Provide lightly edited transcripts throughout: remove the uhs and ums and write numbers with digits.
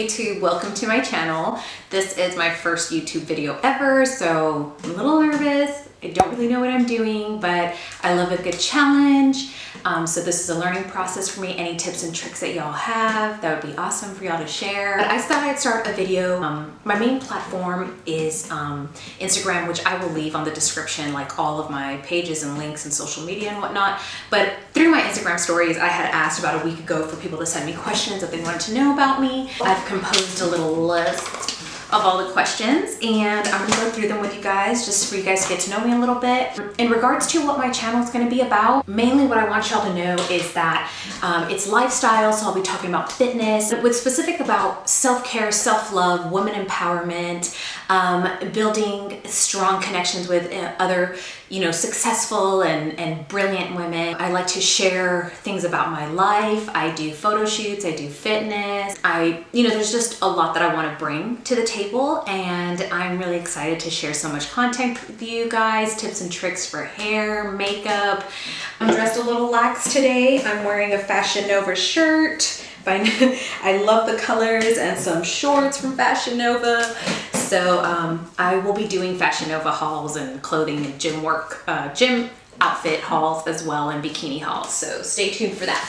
YouTube? Welcome to my channel. This is my first YouTube video ever, so I'm a little nervous. I don't really know what I'm doing, but I love a good challenge. So this is a learning process for me. Any tips and tricks that y'all have, that would be awesome for y'all to share. But I thought I'd start a video. My main platform is Instagram, which I will leave on the description, like all of my pages and links and social media and whatnot. But through my Instagram stories, I had asked about a week ago for people to send me questions that they wanted to know about me. I've composed a little list of all the questions, and I'm gonna go through them with you guys just for you guys to get to know me a little bit. In regards to what my channel is gonna be about, mainly what I want y'all to know is that it's lifestyle, so I'll be talking about fitness, with specific about self-care, self-love, women empowerment, building strong connections with other, successful and brilliant women. I like to share things about my life. I do photo shoots, I do fitness. There's just a lot that I want to bring to the table, and I'm really excited to share so much content with you guys, tips and tricks for hair, makeup. I'm dressed a little lax today. I'm wearing a Fashion Nova shirt. I love the colors, and some shorts from Fashion Nova. So I will be doing Fashion Nova hauls and clothing and gym outfit hauls as well, and bikini hauls. So stay tuned for that.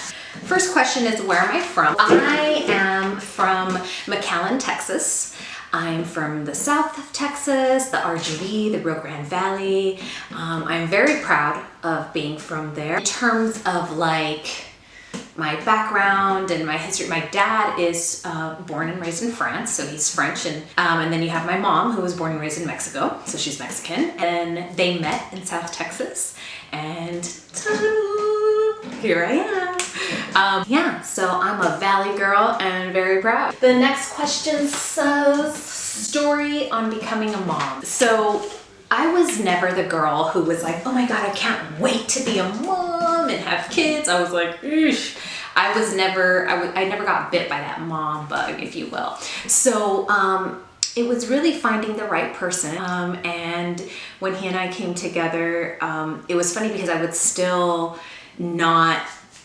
First question is, where am I from? I am from McAllen, Texas. I'm from the south of Texas, the RGV, the Rio Grande Valley. I'm very proud of being from there. In terms of my background and my history, my dad is born and raised in France, so he's French, and then you have my mom, who was born and raised in Mexico, so she's Mexican, and they met in South Texas, and here I am. So I'm a Valley girl and very proud. The next question says, story on becoming a mom. So I was never the girl who was like, oh my God, I can't wait to be a mom and have kids. I was like, eesh. I never got bit by that mom bug, if you will. So it was really finding the right person. And when he and I came together, it was funny because I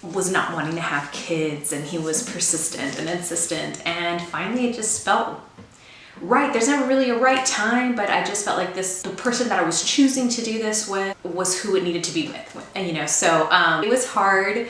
was not wanting to have kids, and he was persistent and insistent, and finally it just felt right. There's never really a right time, but I just felt like the person that I was choosing to do this with was who it needed to be with, so it was hard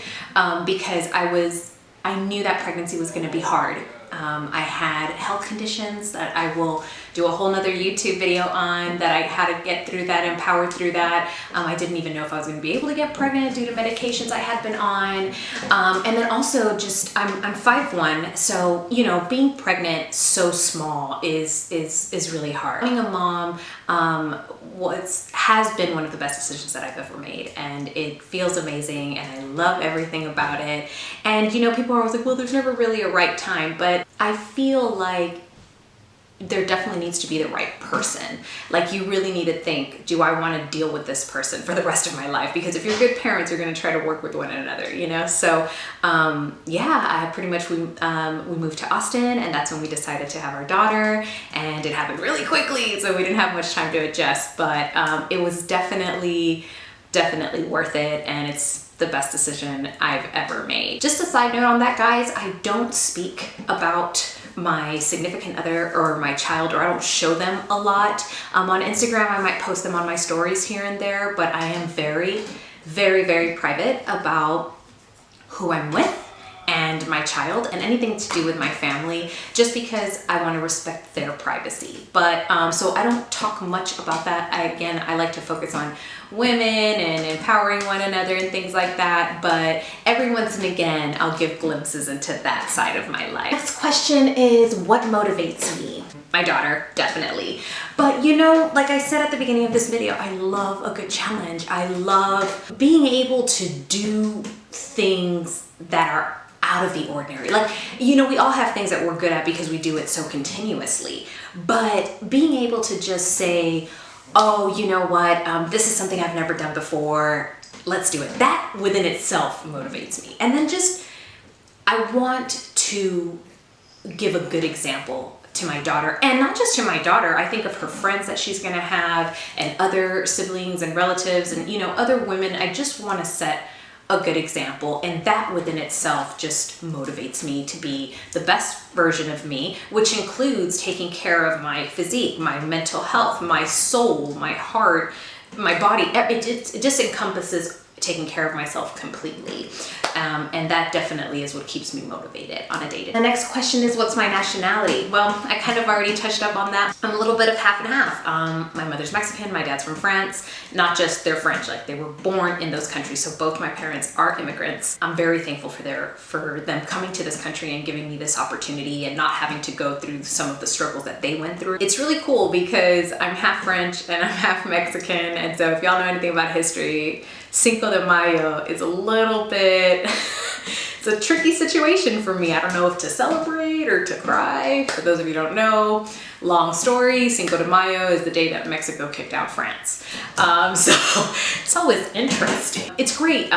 because I knew that pregnancy was going to be hard. I had health conditions that I will do a whole nother YouTube video on, that I had to get through that and power through that. I didn't even know if I was going to be able to get pregnant due to medications I had been on. And then also just, I'm 5'1", so, being pregnant so small is really hard. Being a mom has been one of the best decisions that I've ever made, and it feels amazing, and I love everything about it. And people are always like, well, there's never really a right time, but I feel like there definitely needs to be the right person. Like, you really need to think, do I want to deal with this person for the rest of my life? Because if you're good parents, you're going to try to work with one another, So, I pretty much, we moved to Austin, and that's when we decided to have our daughter, and it happened really quickly, so we didn't have much time to adjust, but it was definitely worth it, and it's the best decision I've ever made. Just a side note on that, guys, I don't speak about my significant other or my child, or I don't show them a lot. On Instagram, I might post them on my stories here and there, but I am very, very, very private about who I'm with and my child, and anything to do with my family, just because I want to respect their privacy. But so I don't talk much about that. I like to focus on women and empowering one another and things like that, but every once and again I'll give glimpses into that side of my life. Next question is, what motivates me? My daughter, definitely. But like I said at the beginning of this video, I love a good challenge. I love being able to do things that are out of the ordinary. We all have things that we're good at because we do it so continuously, but being able to just say, oh, you know what, this is something I've never done before, let's do it. That within itself motivates me. And then I want to give a good example to my daughter, and not just to my daughter. I think of her friends that she's gonna have, and other siblings and relatives, and other women. I just want to set a good example. And that within itself just motivates me to be the best version of me, which includes taking care of my physique, my mental health, my soul, my heart, my body. It just encompasses taking care of myself completely. And that definitely is what keeps me motivated on a day-to-day. The next question is, what's my nationality? Well, I kind of already touched up on that. I'm a little bit of half and half. My mother's Mexican, my dad's from France. Not just they're French, like they were born in those countries. So both my parents are immigrants. I'm very thankful for them coming to this country and giving me this opportunity and not having to go through some of the struggles that they went through. It's really cool because I'm half French and I'm half Mexican. And so if y'all know anything about history, Cinco de Mayo is a little bit, it's a tricky situation for me. I don't know if to celebrate or to cry. For those of you who don't know, long story, Cinco de Mayo is the day that Mexico kicked out France. So it's always interesting. It's great.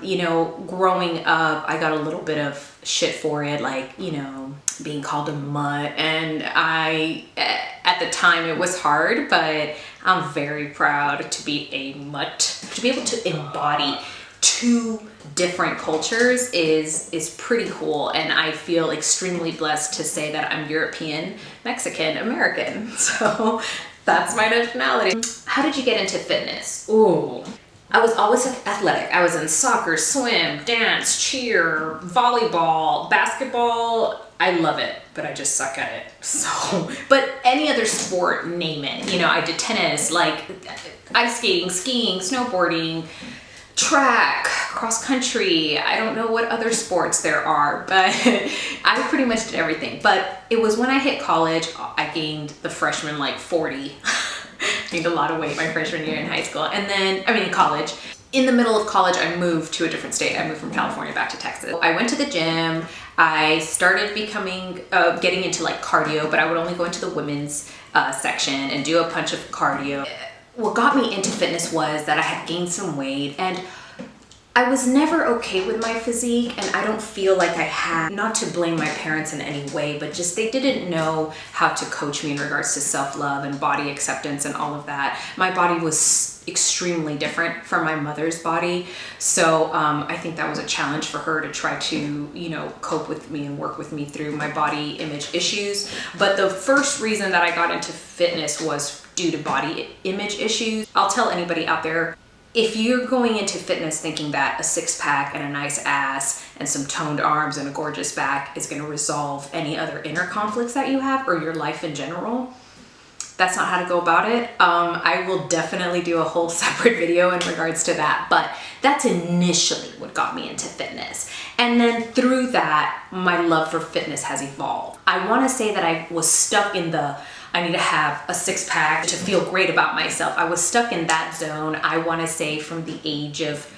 You know, growing up, I got a little bit of shit for it, like, you know, being called a mutt. And at the time it was hard, but I'm very proud to be a mutt. To be able to embody two different cultures is pretty cool, and I feel extremely blessed to say that I'm European, Mexican, American. So that's my nationality. How did you get into fitness? Ooh. I was always athletic. I was in soccer, swim, dance, cheer, volleyball, basketball. I love it, but I just suck at it. So, but any other sport, name it. You know, I did tennis, like ice skating, skiing, snowboarding, track, cross country. I don't know what other sports there are, but I pretty much did everything. But it was when I hit college, I gained the freshman like 40. Gained a lot of weight my freshman year in high school. And then, I mean, in college. In the middle of college, I moved to a different state. I moved from California back to Texas. I went to the gym. I started getting into like cardio, but I would only go into the women's section and do a bunch of cardio. What got me into fitness was that I had gained some weight, and I was never okay with my physique, and I don't feel like I had, not to blame my parents in any way, but just they didn't know how to coach me in regards to self-love and body acceptance and all of that. My body was extremely different from my mother's body. So I think that was a challenge for her to try to, you know, cope with me and work with me through my body image issues. But the first reason that I got into fitness was due to body image issues. I'll tell anybody out there, if you're going into fitness thinking that a six-pack and a nice ass and some toned arms and a gorgeous back is going to resolve any other inner conflicts that you have or your life in general, that's not how to go about it. I will definitely do a whole separate video in regards to that, but that's initially what got me into fitness. And then through that, my love for fitness has evolved. I want to say that I was stuck in the I need to have a six-pack to feel great about myself. I was stuck in that zone, I want to say, from the age of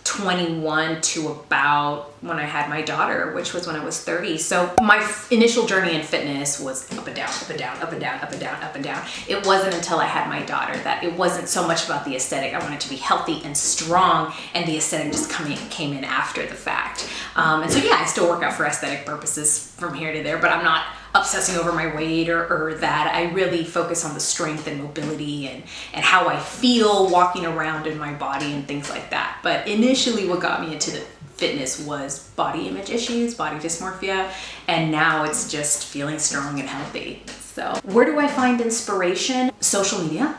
21 to about when I had my daughter, which was when I was 30. So my initial journey in fitness was up and down, up and down, up and down, up and down, up and down. It wasn't until I had my daughter that it wasn't so much about the aesthetic. I wanted to be healthy and strong, and the aesthetic just came in after the fact. And so yeah, I still work out for aesthetic purposes from here to there, but I'm not obsessing over my weight or that. I really focus on the strength and mobility and how I feel walking around in my body and things like that. But initially what got me into the fitness was body image issues, body dysmorphia, and now it's just feeling strong and healthy. So where do I find inspiration? Social media.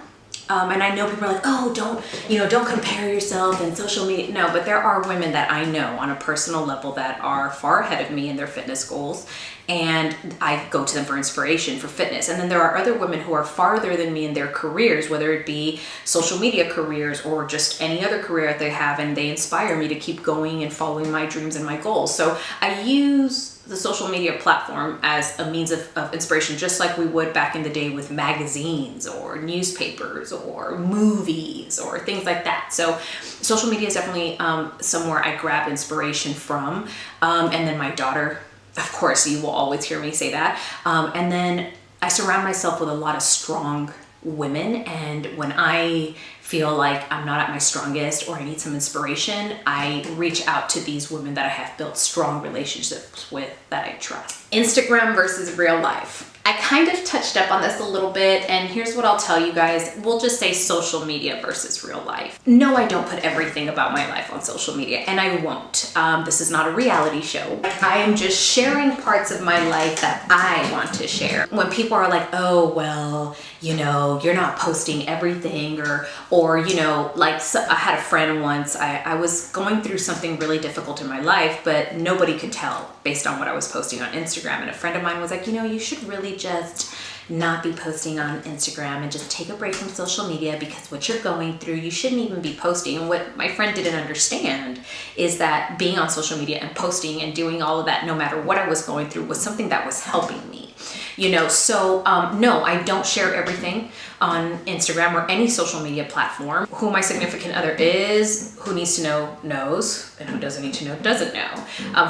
And I know people are like, oh, don't compare yourself and social media. No, but there are women that I know on a personal level that are far ahead of me in their fitness goals. And I go to them for inspiration for fitness. And then there are other women who are farther than me in their careers, whether it be social media careers or just any other career that they have, and they inspire me to keep going and following my dreams and my goals. So I use the social media platform as a means of inspiration, just like we would back in the day with magazines or newspapers or movies or things like that. So social media is definitely somewhere I grab inspiration from. And then my daughter, of course, you will always hear me say that. And then I surround myself with a lot of strong women, and when I feel like I'm not at my strongest or I need some inspiration, I reach out to these women that I have built strong relationships with that I trust. Instagram versus real life. I kind of touched up on this a little bit, and here's what I'll tell you guys. We'll just say social media versus real life. No, I don't put everything about my life on social media, and I won't. This is not a reality show. I am just sharing parts of my life that I want to share. When people are like, oh, well, you know, you're not posting everything, or you know, like, so I had a friend once, I was going through something really difficult in my life, but nobody could tell based on what I was posting on Instagram. And a friend of mine was like, you know, you should really just not be posting on Instagram and just take a break from social media, because what you're going through, you shouldn't even be posting. And what my friend didn't understand is that being on social media and posting and doing all of that, no matter what I was going through, was something that was helping me. You know, so no, I don't share everything on Instagram or any social media platform. Who my significant other is, who needs to know, knows, and who doesn't need to know, doesn't know.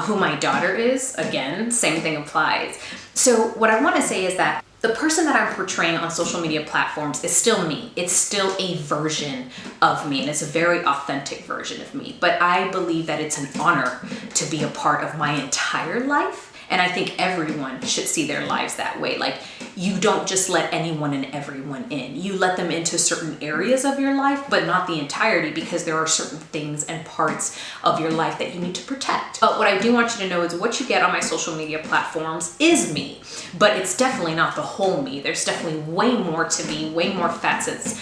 Who my daughter is, again, same thing applies. So what I want to say is that the person that I'm portraying on social media platforms is still me. It's still a version of me, and it's a very authentic version of me. But I believe that it's an honor to be a part of my entire life. And I think everyone should see their lives that way. Like, you don't just let anyone and everyone in. You let them into certain areas of your life, but not the entirety, because there are certain things and parts of your life that you need to protect. But what I do want you to know is what you get on my social media platforms is me, but it's definitely not the whole me. There's definitely way more to me, way more facets,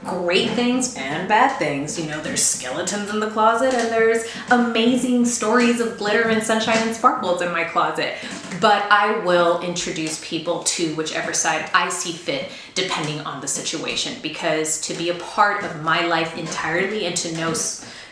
great things and bad things. You know, there's skeletons in the closet, and there's amazing stories of glitter and sunshine and sparkles in my closet. But I will introduce people to whichever side I see fit, depending on the situation, because to be a part of my life entirely and to know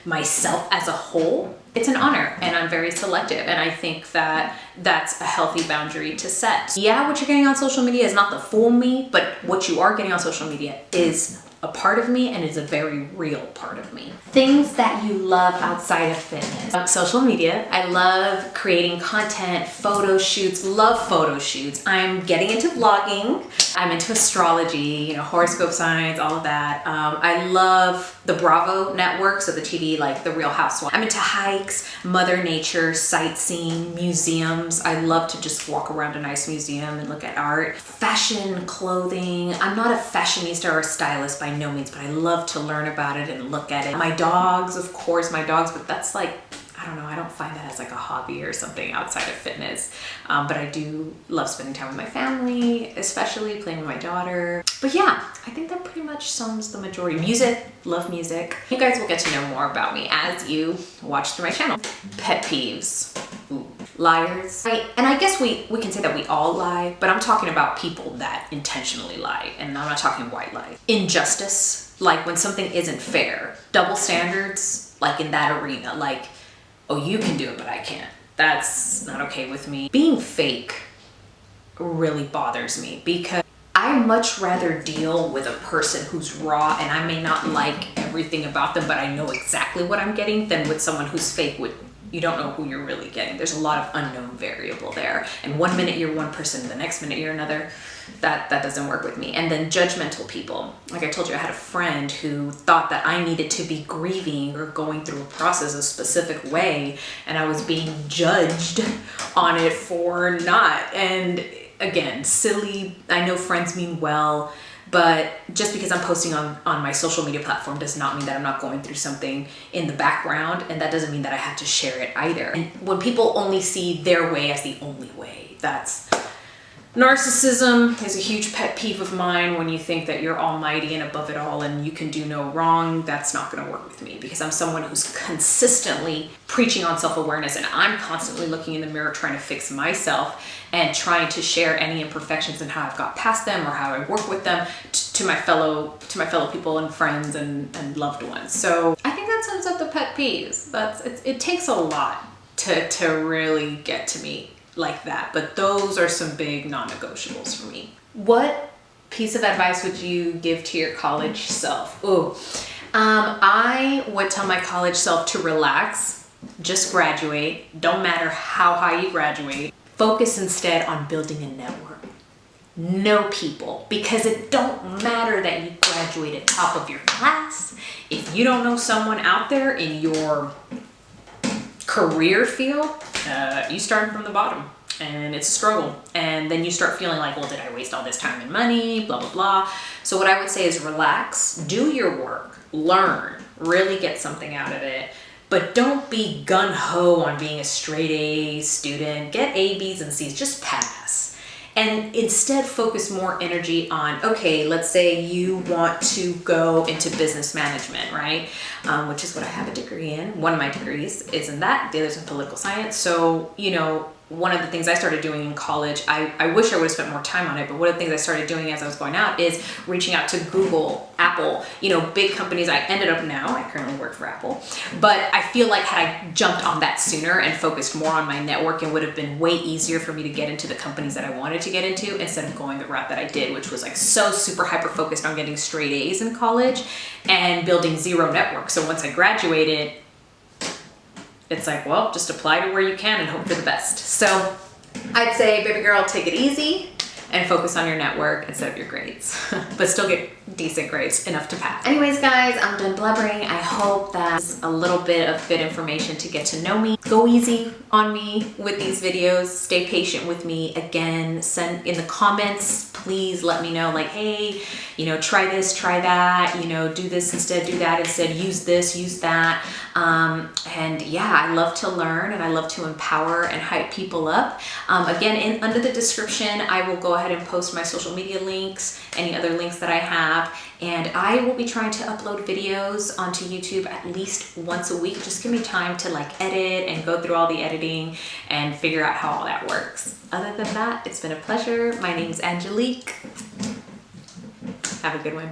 myself as a whole, it's an honor, and I'm very selective, and I think that that's a healthy boundary to set. Yeah, what you're getting on social media is not the full me, but what you are getting on social media is a part of me, and is a very real part of me. Things that you love outside of fitness. Social media, I love creating content, photo shoots, love photo shoots. I'm getting into vlogging. I'm into astrology, you know, horoscope signs, all of that. I love the Bravo network, so the TV, like the Real Housewives. I'm into hikes, Mother Nature, sightseeing, museums. I love to just walk around a nice museum and look at art. Fashion, clothing. I'm not a fashionista or a stylist by no means, but I love to learn about it and look at it. My dogs, of course, but that's like, I don't know, I don't find that as like a hobby or something outside of fitness. But I do love spending time with my family, especially playing with my daughter. But yeah, I think that pretty much sums the majority. Music, love music. You guys will get to know more about me as you watch through my channel. Pet peeves. Ooh. Liars. And I guess we can say that we all lie, but I'm talking about people that intentionally lie, and I'm not talking white lies. Injustice, like when something isn't fair. Double standards, like in that arena, like, oh, you can do it, but I can't. That's not okay with me. Being fake really bothers me, because I much rather deal with a person who's raw, and I may not like everything about them, but I know exactly what I'm getting, than with someone who's fake. You don't know who you're really getting. There's a lot of unknown variable there. And one minute you're one person, the next minute you're another. That doesn't work with me. And then judgmental people. Like I told you, I had a friend who thought that I needed to be grieving or going through a process a specific way, and I was being judged on it for not. And again, silly. I know friends mean well, but just because I'm posting on my social media platform does not mean that I'm not going through something in the background, and that doesn't mean that I have to share it either. And when people only see their way as the only way, that's narcissism. Is a huge pet peeve of mine. When you think that you're almighty and above it all and you can do no wrong, that's not going to work with me, because I'm someone who's consistently preaching on self-awareness, and I'm constantly looking in the mirror trying to fix myself and trying to share any imperfections and how I've got past them or how I work with them to my fellow people and friends and loved ones. So I think that sums up the pet peeves. It takes a lot to really get to me like that, but those are some big non-negotiables for me. What piece of advice would you give to your college self? Ooh, I would tell my college self to relax, just graduate. Don't matter how high you graduate. Focus instead on building a network. Know people, because it don't matter that you graduated top of your class. If you don't know someone out there in your career field, you started from the bottom, and it's a struggle. And then you start feeling like, well, did I waste all this time and money, blah, blah, blah. So what I would say is relax, do your work, learn, really get something out of it. But don't be gung-ho on being a straight A student. Get A, B's, and C's, just pass. And instead focus more energy on, okay, let's say you want to go into business management, right? Which is what I have a degree in. One of my degrees is in that, the other's in political science. So, you know, one of the things I started doing in college, I wish I would have spent more time on it, but one of the things I started doing as I was going out is reaching out to Google, Apple, you know, big companies. I currently work for Apple, but I feel like had I jumped on that sooner and focused more on my network, it would have been way easier for me to get into the companies that I wanted to get into instead of going the route that I did, which was like so super hyper focused on getting straight A's in college and building zero network. So once I graduated, it's like, well, just apply to where you can and hope for the best. So I'd say, baby girl, take it easy and focus on your network instead of your grades, but still get decent grades, enough to pass. Anyways, guys, I'm done blubbering. I hope that's a little bit of good information to get to know me. Go easy on me with these videos. Stay patient with me. Again, send in the comments, please let me know, like, hey, you know, try this, try that, you know, do this instead, do that instead, use this, use that. And yeah, I love to learn and I love to empower and hype people up. Again, under the description, I will go ahead and post my social media links, any other links that I have, and I will be trying to upload videos onto YouTube at least once a week. Just give me time to like edit and go through all the editing and figure out how all that works. Other than that, it's been a pleasure. My name's Angelique. Have a good one.